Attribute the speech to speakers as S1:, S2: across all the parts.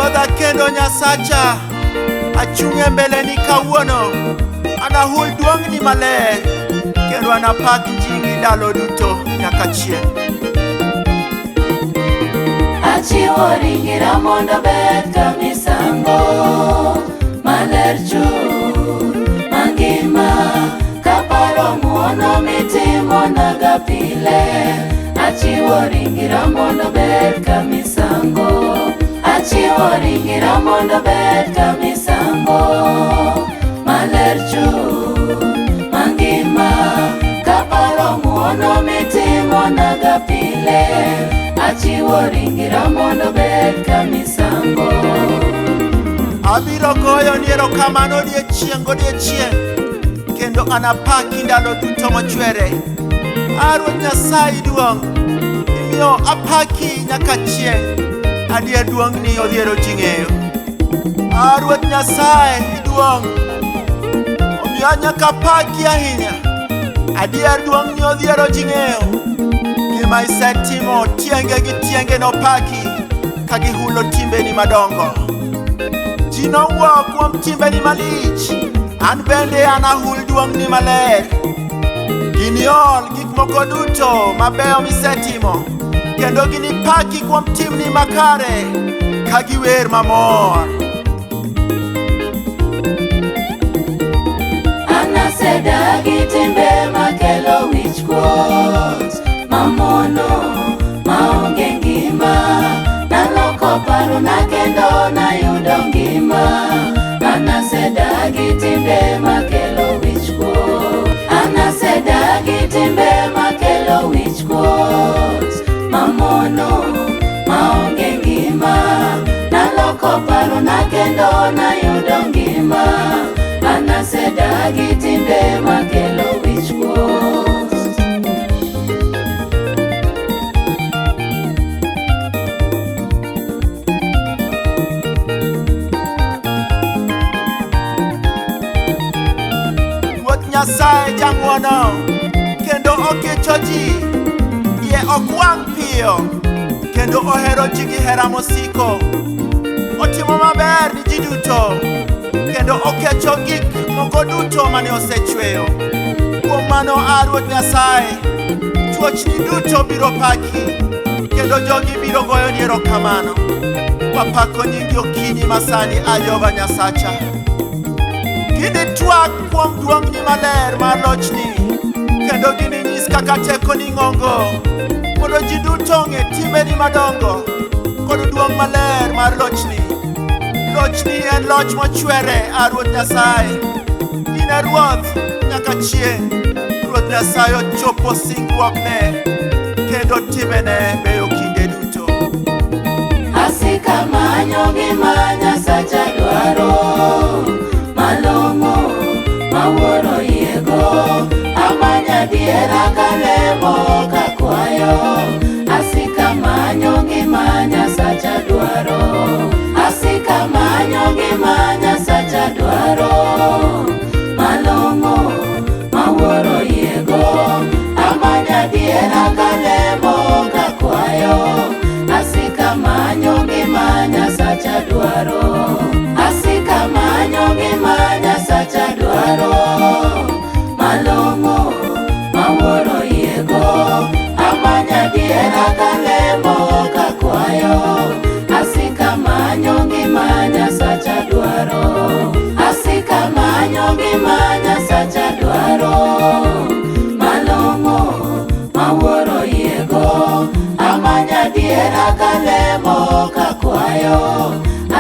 S1: Ruodha kendo Nyasacha, achung'e mbeleni kawuono. Anahul duong'ni maler, kendo anapak nyingi ndalo duto nyaka chieng'.
S2: Achiwo ringira mondo obed ka misango maler chuth mangima, kaparo ng'wono mitimonaga pile. Achiwo ringira mondo obed ka misango, achiwo ringira mondo obed ka misango maler chuth mangima, kaparo ng'wono mitimonaga pile. Achiwo ringira mondo obed ka misango.
S1: Abiro goyo ni erokamano odiechieng' godiechieng', kendo anapaki ndalo duto mochwere. Ruoth Nyasaye duong', imiyo apaki nyaka chieng', adier duong'ni odhiero ji ng'eyo. Ruoth Nyasaye duong', omiyo nyaka apaki ahinya, adier duong'ni odhiero ji ng'eyo. Gima isetimo tienge gi tienge nopaki, ka gihulo timbeni madongo. Ji nowuok kuom timbeni malich, an bende anahul duong'ni maler. Giniol gik moko duto mabeyo misetimo, kendo ginipaki kuom timni makare, ka giwer mamor.
S2: Anasedagi timbe makelo wichkuot, mamono maonge ngima. Naloko parona kendo nayudo ngima. Anasedagi timbe makelo wichkuot, anasedagi timbe makelo wichkuot, mamono maonge ngima. Naloko parona kendo nayudo ngima. Anasedagi timbe makelo wichkuot.
S1: Nyasaye jang'wono, kendo okecho ji, iye ok wang' piyo, kendo ohero ji gi hera mosiko. Otimo maber ni ji duto, kendo okecho gik moko duto mane osechweyo. Kuom mano Ruoth Nyasaye, chwochni duto biro paki, kendo jogi biro goyo ni erokamano. Wapako nyingi okinyi masani Jehova Nyasacha. Gini twak kuom duong'ni maler mar lochni, kendo gini nyis kaka tekoni ng'ongo, mondo ji duto ong'e timbeni madongo kod duong' maler mar lochni. Lochni en loch mochwere, Ruoth Nyasaye. In e Ruoth nyaka chieng'. Ruoth Nyasaye ochopo singruokne, kendo timbene beyo kinde duto.
S2: Asika manyo gima Nyasacha dwaro, malong'o mawuoro yego. Amanya diera kalemo kakwayo. Asika manyo gima Nyasacha dwaro, asika manyo gima Nyasacha dwaro, malong'o mawuoro yego. Amanya diera kalemo kakwayo. Asika manyo gima Nyasacha dwaro, asika manyo gima Nyasacha dwaro, malong'o mawuoro yego. Amanya diera kalemo kakwayo. Asika manyo gima Nyasacha dwaro, asika manyo gima Nyasacha dwaro, malong'o mawuoro yego. Amanya diera kalemo kakwayo.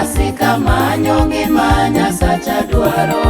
S2: Asika manyo gima Nyasacha dwaro.